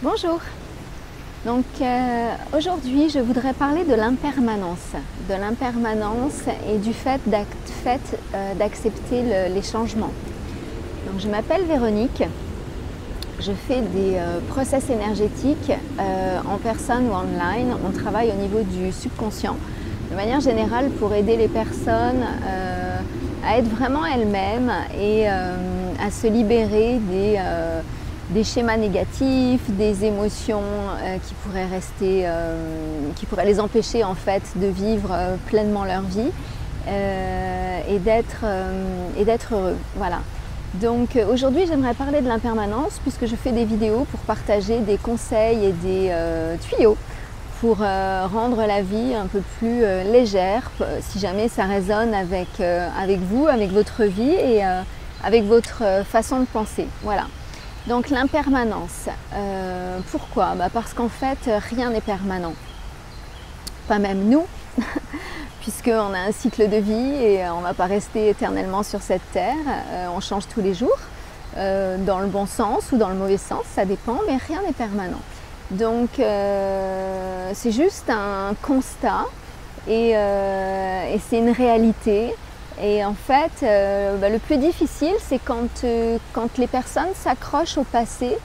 Bonjour. Donc aujourd'hui je voudrais parler de l'impermanence et du fait d'accepter les changements. Donc je m'appelle Véronique, je fais des process énergétiques en personne ou online. On travaille au niveau du subconscient de manière générale pour aider les personnes à être vraiment elles-mêmes et à se libérer des schémas négatifs, des émotions qui pourraient rester, qui pourraient les empêcher en fait de vivre pleinement leur vie et d'être heureux. Voilà. Donc aujourd'hui j'aimerais parler de l'impermanence puisque je fais des vidéos pour partager des conseils et des tuyaux pour rendre la vie un peu plus légère si jamais ça résonne avec vous, avec votre vie et avec votre façon de penser. Voilà. Donc l'impermanence, pourquoi? Parce qu'en fait rien n'est permanent, pas même nous, puisqu'on a un cycle de vie et on ne va pas rester éternellement sur cette terre, on change tous les jours, dans le bon sens ou dans le mauvais sens, ça dépend, mais rien n'est permanent. Donc c'est juste un constat et c'est une réalité. Et en fait, le plus difficile, c'est quand les personnes s'accrochent au passé,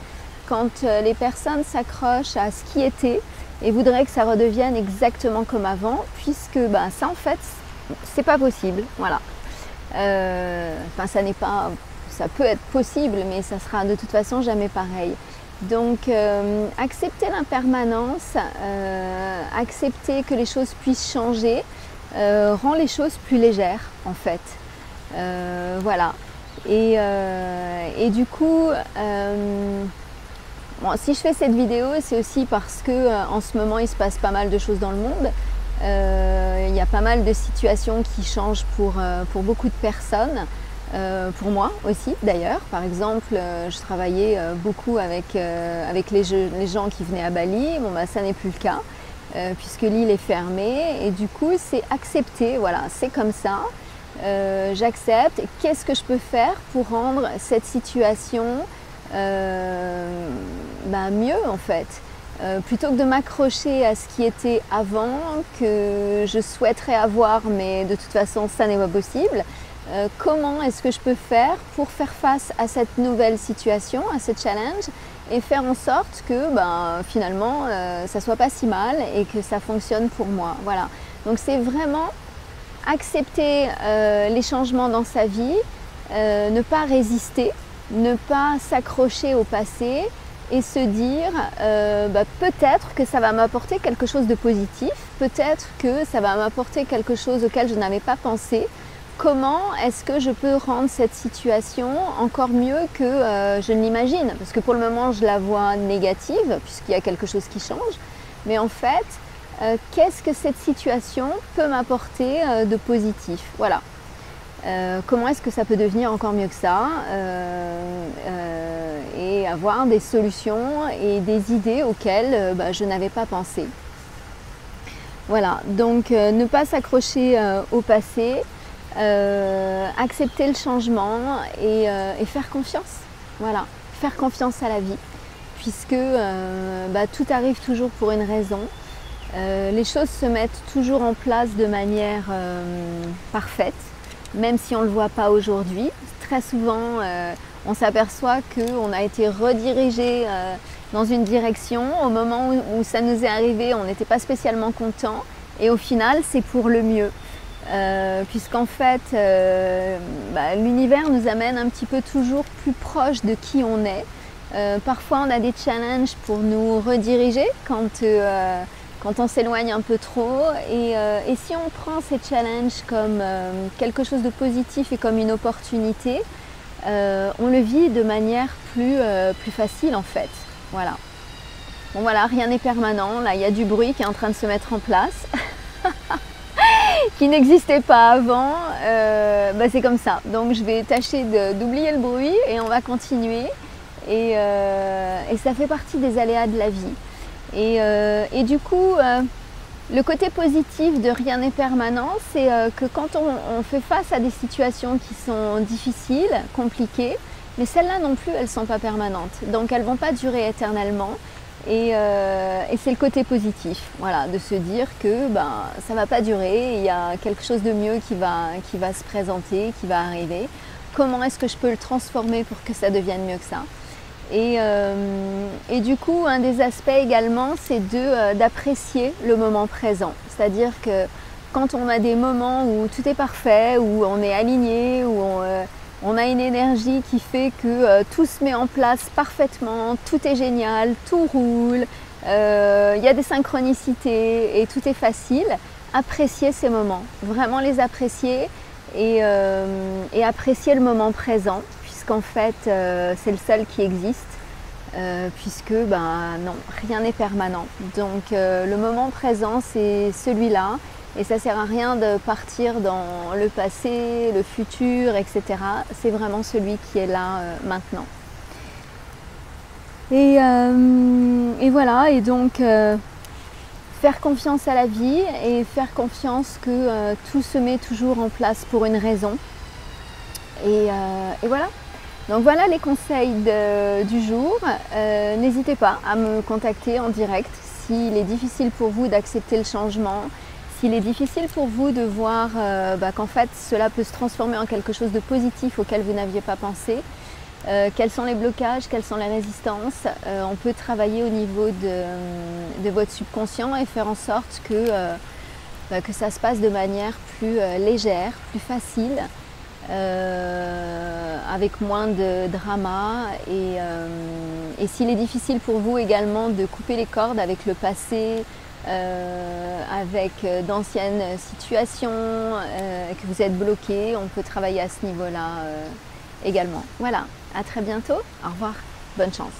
quand les personnes s'accrochent à ce qui était et voudraient que ça redevienne exactement comme avant, puisque ça en fait, c'est pas possible. Voilà. Ça peut être possible, mais ça sera de toute façon jamais pareil. Donc, accepter l'impermanence, accepter que les choses puissent changer, rend les choses plus légères en fait. Voilà. Et du coup, si je fais cette vidéo, c'est aussi parce que en ce moment il se passe pas mal de choses dans le monde. Il y a pas mal de situations qui changent pour beaucoup de personnes. Pour moi aussi d'ailleurs. Par exemple, je travaillais beaucoup avec les gens qui venaient à Bali. Ça n'est plus le cas. Puisque l'île est fermée et du coup c'est accepter, voilà, c'est comme ça, j'accepte. Qu'est-ce que je peux faire pour rendre cette situation mieux en fait, plutôt que de m'accrocher à ce qui était avant, que je souhaiterais avoir mais de toute façon ça n'est pas possible. Comment est-ce que je peux faire pour faire face à cette nouvelle situation, à ce challenge et faire en sorte que finalement ça soit pas si mal et que ça fonctionne pour moi. Voilà. Donc c'est vraiment accepter les changements dans sa vie, ne pas résister, ne pas s'accrocher au passé et se dire peut-être que ça va m'apporter quelque chose de positif, peut-être que ça va m'apporter quelque chose auquel je n'avais pas pensé. Comment est-ce que je peux rendre cette situation encore mieux que je ne l'imagine? Parce que pour le moment, je la vois négative, puisqu'il y a quelque chose qui change. Mais en fait, qu'est-ce que cette situation peut m'apporter de positif? Voilà. Comment est-ce que ça peut devenir encore mieux que ça? Et avoir des solutions et des idées auxquelles je n'avais pas pensé. Voilà. Donc, ne pas s'accrocher au passé. Accepter le changement et faire confiance. Voilà, faire confiance à la vie, puisque tout arrive toujours pour une raison. Les choses se mettent toujours en place de manière parfaite, même si on ne le voit pas aujourd'hui. Très souvent, on s'aperçoit qu'on a été redirigé dans une direction. Au moment où ça nous est arrivé, on n'était pas spécialement content, et au final, c'est pour le mieux. Puisqu'en fait l'univers nous amène un petit peu toujours plus proche de qui on est. Parfois on a des challenges pour nous rediriger quand on s'éloigne un peu trop et si on prend ces challenges comme quelque chose de positif et comme une opportunité, on le vit de manière plus facile en fait. Voilà. Bon voilà, rien n'est permanent, là il y a du bruit qui est en train de se mettre en place. Qui n'existait pas avant, c'est comme ça. Donc je vais tâcher d'oublier le bruit et on va continuer. Et ça fait partie des aléas de la vie. Et du coup, le côté positif de rien n'est permanent, c'est que quand on fait face à des situations qui sont difficiles, compliquées, mais celles-là non plus, elles ne sont pas permanentes. Donc elles ne vont pas durer éternellement. Et c'est le côté positif, voilà, de se dire que ça ne va pas durer, il y a quelque chose de mieux qui va se présenter, qui va arriver. Comment est-ce que je peux le transformer pour que ça devienne mieux que ça? Et du coup, un des aspects également, c'est d'apprécier le moment présent. C'est-à-dire que quand on a des moments où tout est parfait, où on est aligné, où on a une énergie qui fait que tout se met en place parfaitement, tout est génial, tout roule, il y a des synchronicités et tout est facile, apprécier ces moments, vraiment les apprécier et apprécier le moment présent, puisqu'en fait c'est le seul qui existe, puisque non, rien n'est permanent. Donc le moment présent, c'est celui-là. Et ça ne sert à rien de partir dans le passé, le futur, etc. C'est vraiment celui qui est là maintenant. Et voilà, et donc faire confiance à la vie et faire confiance que tout se met toujours en place pour une raison. Et voilà. Donc voilà les conseils du jour. N'hésitez pas à me contacter en direct s'il est difficile pour vous d'accepter le changement. S'il est difficile pour vous de voir qu'en fait cela peut se transformer en quelque chose de positif auquel vous n'aviez pas pensé, quels sont les blocages, quelles sont les résistances, on peut travailler au niveau de votre subconscient et faire en sorte que ça se passe de manière plus légère, plus facile, avec moins de drama. Et s'il est difficile pour vous également de couper les cordes avec le passé, avec d'anciennes situations, que vous êtes bloqué, on peut travailler à ce niveau-là également. Voilà, à très bientôt, au revoir, bonne chance.